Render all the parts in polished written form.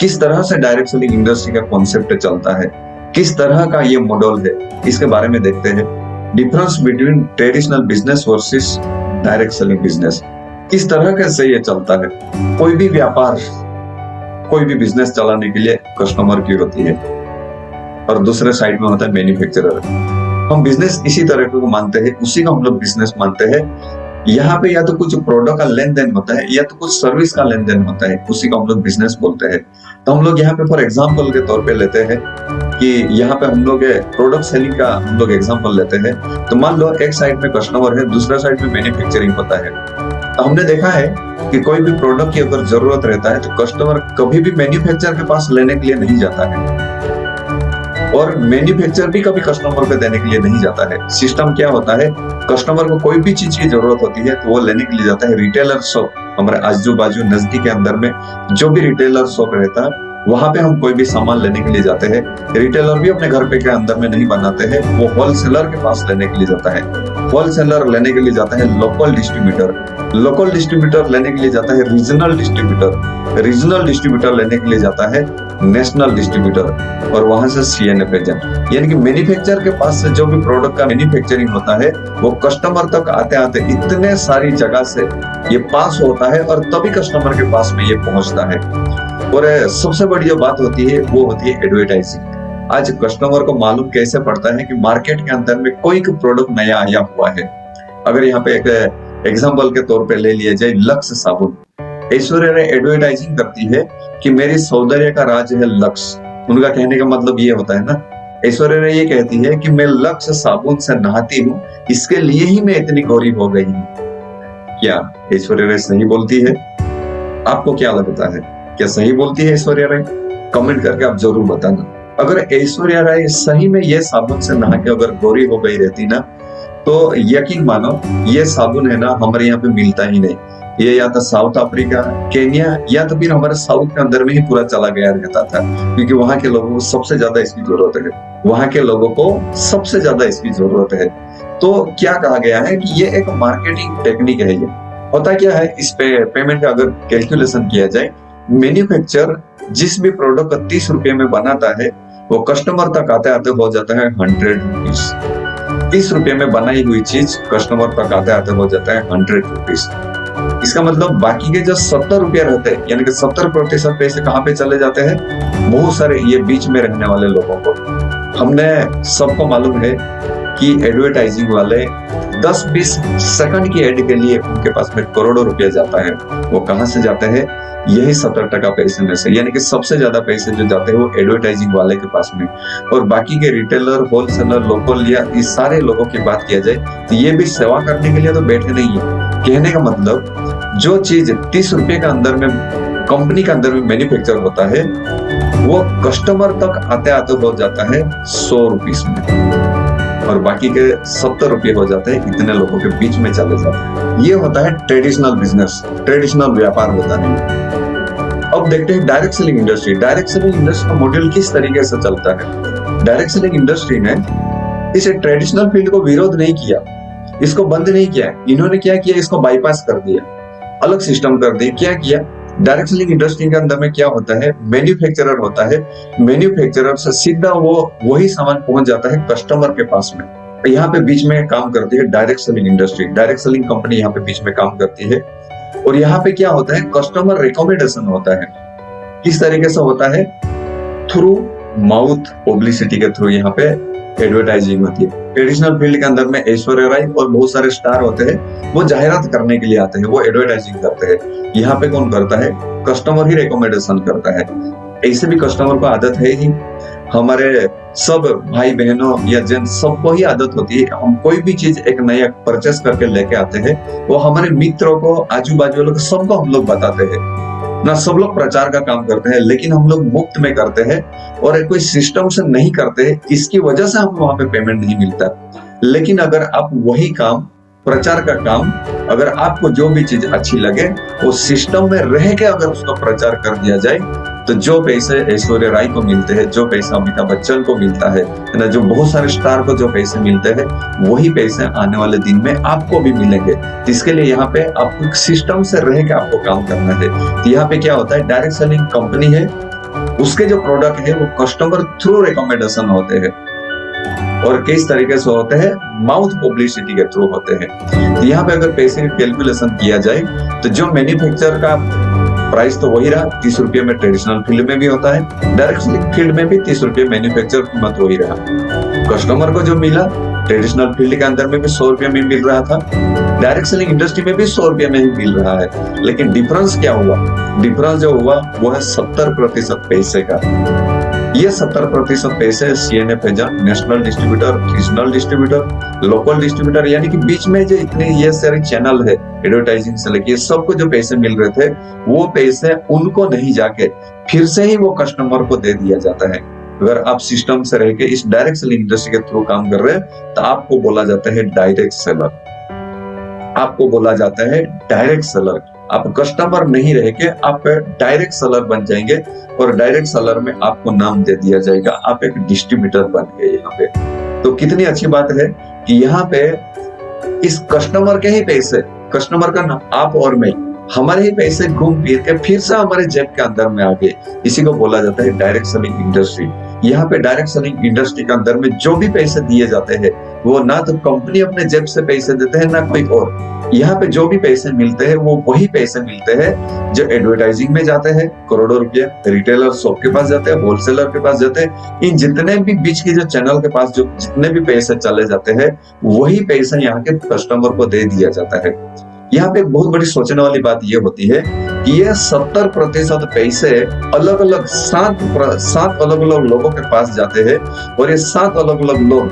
किस तरह से डायरेक्ट सेलिंग इंडस्ट्री का कॉन्सेप्ट चलता है, किस तरह का ये मॉडल है, इसके बारे में देखते हैं। Difference between traditional business versus direct selling business, किस तरह से ये चलता है। कोई भी व्यापार, कोई भी बिजनेस चलाने के लिए कस्टमर की होती है और दूसरे साइड में होता है मैन्युफैक्चरर। हम बिजनेस इसी तरह को मानते हैं, उसी को हम लोग बिजनेस मानते हैं। यहाँ पे या तो कुछ प्रोडक्ट का लेन देन होता है या तो कुछ सर्विस का लेन देन होता है, उसी को हम लोग बिजनेस बोलते हैं। तो हम लोग यहाँ पे फॉर एग्जांपल के तौर पे लेते हैं कि यहाँ पे हम लोग प्रोडक्ट सेलिंग का हम लोग एग्जांपल लेते हैं। तो मान लो एक साइड में कस्टमर है, दूसरा साइड में मैन्युफैक्चरिंग होता है। तो हमने देखा है कि कोई भी प्रोडक्ट की अगर जरूरत रहता है तो कस्टमर कभी भी मैन्युफैक्चरर के पास लेने के लिए नहीं जाता है और मैन्युफैक्चरर भी कभी कस्टमर को देने के लिए नहीं जाता है। सिस्टम क्या होता है, कस्टमर को कोई भी चीज की जरूरत होती है तो वो लेने के लिए जाता है रिटेलर शॉप। हमारे आजू बाजू नजदीक के अंदर में जो भी रिटेलर शॉप रहता है वहां पे हम कोई भी सामान लेने के लिए जाते हैं। रिटेलर भी अपने घर पे के अंदर में नहीं बनाते हैं, वो होलसेलर के पास लेने के लिए जाता है। होलसेलर लेने के लिए जाता है लोकल डिस्ट्रीब्यूटर, लोकल डिस्ट्रीब्यूटर लेने के लिए जाता है रीजनल डिस्ट्रीब्यूटर, रीजनल डिस्ट्रीब्यूटर लेने के लिए जाता है नेशनल डिस्ट्रीब्यूटर और वहां से सीएनएफ एजेंट। यानी कि मैन्युफैक्चरर के पास से जो भी प्रोडक्ट का मैन्युफैक्चरिंग होता है वो कस्टमर तक आते आते इतने सारी जगह से ये पास होता है और तभी कस्टमर के पास में ये पहुंचता है। और सबसे बड़ी जो बात होती है वो होती है एडवर्टाइजिंग। आज कस्टमर को मालूम कैसे पड़ता है कि मार्केट के अंदर में कोई प्रोडक्ट नया आया हुआ है। अगर यहाँ पे एक एग्जांपल के तौर पे ले लिया जाए लक्स साबुन, ऐश्वर्या राय एडवर्टाइजिंग करती है कि मेरी सौंदर्य का राज है लक्स। उनका कहने का मतलब ये होता है ना, ऐश्वर्या राय ये कहती है कि मैं लक्स साबुन से नहाती हूँ, इसके लिए ही मैं इतनी गोरी हो गई हूँ। क्या ऐश्वर्या राय सही बोलती है? आपको क्या लगता है, क्या सही बोलती है ऐश्वर्या राय? कमेंट करके आप जरूर बताना। अगर ऐश्वर्या राय सही में ये साबुन से नहा के अगर गोरी हो गई रहती ना तो यकीन मानो ये साबुन है ना हमारे यहाँ पे मिलता ही नहीं। ये या तो साउथ अफ्रीका, केन्या या तो फिर हमारे साउथ के अंदर में ही पूरा चला गया रहता था, क्योंकि वहां के लोगों को सबसे ज्यादा इसकी जरूरत है, वहां के लोगों को सबसे ज्यादा इसकी जरूरत है। तो क्या कहा गया है कि ये एक मार्केटिंग टेक्निक है। ये होता क्या है, इस पे पेमेंट का अगर कैलकुलेशन किया जाए, मैन्युफैक्चरर जिस भी प्रोडक्ट को 30 रुपए में बनाता है वो कस्टमर तक आते आते हो जाता है 100 रुपीज। 30 रुपए में बनाई हुई चीज कस्टमर तक आते आते हो जाता है 100 रुपीज। इसका मतलब बाकी के जो 70 रुपया रहते हैं, यानी कि 70% पैसे कहाँ पे चले जाते हैं? बहुत सारे ये बीच में रहने वाले लोगों को। हमने सबको मालूम है कि एडवर्टाइजिंग वाले 10-20 सेकंड की एड के लिए उनके पास में करोड़ों रुपया जाता है। वो कहाँ से जाते हैं? यही 70% पैसे में से, यानी कि सबसे ज्यादा पैसे जो जाते हैं वो एडवर्टाइजिंग वाले के पास में। और बाकी के रिटेलर, होलसेलर, लोकल या इस सारे लोगों की बात किया जाए तो ये भी सेवा करने के लिए तो बैठे नहीं है। कहने का मतलब जो चीज 30 रुपए के अंदर में कंपनी के अंदर में मैन्युफैक्चर होता है वो कस्टमर तक आते आते हो जाता है 100 रुपीस में और बाकी के 70 रुपये हो जाते हैं इतने लोगों के बीच में चले जाते हैं। ये होता है ट्रेडिशनल बिजनेस, ट्रेडिशनल व्यापार होता है। अब देखते हैं direct selling industry. Direct selling industry का मॉडल किस तरीके से चलता है? डायरेक्ट सेलिंग इंडस्ट्री ने इस ट्रेडिशनल फील्ड को विरोध नहीं किया, इसको बंद नहीं किया। इन्होंने क्या किया, इसको बाईपास कर दिया, अलग सिस्टम कर दिया। क्या किया? डायरेक्ट सेलिंग इंडस्ट्री के अंदर में क्या होता है, मैन्युफैक्चरर होता है, मैन्युफैक्चरर से सीधा वो वही सामान पहुंच जाता है कस्टमर के पास में। यहाँ पे बीच में काम करती है direct selling industry, direct selling company यहाँ पे बीच में काम करती है। और यहाँ पे क्या होता है, कस्टमर रिकमेंडेशन होता है। किस तरीके से होता है? थ्रू माउथ पब्लिसिटी के थ्रू यहाँ पे एडवर्टाइजिंग होती है। ट्रेडिशनल फील्ड के अंदर में ऐश्वर्या राय और बहुत सारे स्टार होते हैं, वो जाहिरात करने के लिए आते हैं, वो एडवर्टाइजिंग करते हैं। यहाँ पे कौन करता है? कस्टमर ही रिकमेंडेशन करता है। ऐसे भी कस्टमर को आदत है ही, हमारे सब भाई बहनों या जन सबको ही आदत होती है, हम कोई भी चीज एक नया परचेस करके लेके आते हैं, वो हमारे मित्रों को, आजू बाजू वालों को, सबको हम लोग बताते हैं ना। सब लोग प्रचार का काम करते हैं, लेकिन हम लोग मुफ्त में करते हैं और कोई सिस्टम से नहीं करते। इसकी वजह से हमें वहां पे पेमेंट नहीं मिलता। लेकिन अगर आप वही काम, प्रचार का काम, अगर आपको जो भी चीज अच्छी लगे वो सिस्टम में रह के अगर उसका प्रचार कर दिया जाए तो जो पैसे ऐश्वर्या राय को मिलते हैं, जो पैसा अमिताभ बच्चन को मिलता है ना, जो बहुत सारे स्टार को जो पैसे मिलते हैं, वही पैसे आने वाले दिन में आपको भी मिलेंगे। इसके लिए यहाँ पे आपको सिस्टम से रह के आपको काम करना है। तो यहाँ पे क्या होता है, डायरेक्ट सेलिंग कंपनी है, उसके जो प्रोडक्ट है वो कस्टमर थ्रू रिकमेंडेशन होते हैं और किस तरीके से होते हैं, माउथ पब्लिसिटी के थ्रू होते हैं। तो यहाँ पे अगर पैसे की कैलकुलेशन किया जाए तो जो मैन्युफैक्चर का प्राइस तो वही रहा, 30 रुपये में ट्रेडिशनल फील्ड में भी होता है, डायरेक्ट सेलिंग फील्ड में भी 30 रुपये मैन्युफैक्चर कीमत वही रहा। कस्टमर को जो मिला ट्रेडिशनल फील्ड के अंदर में भी 100 रुपये में मिल रहा था, डायरेक्ट सेलिंग इंडस्ट्री में भी 100 रुपये में ही मिल रहा है। लेकिन डिफरेंस क्या हुआ? डिफरेंस जो हुआ वो है 70% पैसे का। ये 70% पैसे CNF agent, national distributor, regional distributor, local distributor, यानी कि बीच में जो इतने ये सारे चैनल है एडवर्टाइजिंग से लेके सबको जो पैसे मिल रहे थे वो पैसे उनको नहीं जाके फिर से ही वो कस्टमर को दे दिया जाता है। अगर आप सिस्टम से रह के इस डायरेक्ट सेलिंग इंडस्ट्री के थ्रू काम कर रहे हैं तो आपको बोला जाता है डायरेक्ट सेलर, आपको बोला जाता है डायरेक्ट सेलर। आप कस्टमर नहीं रह के आप डायरेक्ट सेलर बन जाएंगे और डायरेक्ट सेलर में आपको नाम दे दिया जाएगा, आप एक डिस्ट्रीब्यूटर बन गए यहाँ पे। तो कितनी अच्छी बात है कि यहाँ पे इस कस्टमर के ही पैसे, कस्टमर का नाम आप और मैं, हमारे ही पैसे घूम फिर के फिर से हमारे जेब के अंदर में आ गए। इसी को बोला जाता है डायरेक्ट सेलिंग इंडस्ट्री। यहाँ पे डायरेक्ट सेलिंग इंडस्ट्री के अंदर में जो भी पैसे दिए जाते हैं वो ना तो कंपनी अपने जेब से पैसे देते हैं ना कोई और। यहाँ पे जो भी पैसे मिलते हैं वो वही पैसे मिलते हैं जो एडवर्टाइजिंग में जाते हैं, करोड़ों रुपए रिटेलर शॉप के पास जाते हैं, होलसेलर के पास जाते हैं। इन जितने भी बीच के जो चैनल के पास जो जितने भी पैसे चले जाते हैं वही पैसे यहाँ के कस्टमर को दे दिया जाता है। यहाँ पे एक बहुत बड़ी सोचने वाली बात ये होती है कि ये 70% पैसे अलग अलग सात अलग अलग लोगों के पास जाते हैं और ये 7 अलग अलग लोग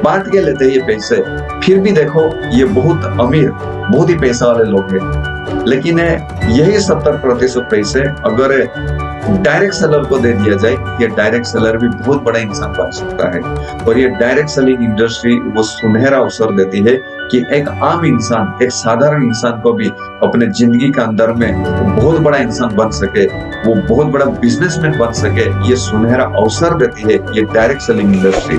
बांट के लेते हैं ये पैसे। फिर भी देखो ये बहुत अमीर, बहुत ही पैसा वाले लोग हैं, लेकिन यही 70% पैसे अगर डायरेक्ट सेलर को दे दिया जाए, ये डायरेक्ट सेलर भी बहुत बड़ा इंसान बन सकता है। और ये डायरेक्ट सेलिंग इंडस्ट्री वो सुनहरा अवसर देती है कि एक आम इंसान, एक साधारण इंसान को भी अपने जिंदगी के अंदर में बहुत बड़ा इंसान बन सके, वो बहुत बड़ा बिजनेसमैन बन सके, ये सुनहरा अवसर देती है ये डायरेक्ट सेलिंग इंडस्ट्री।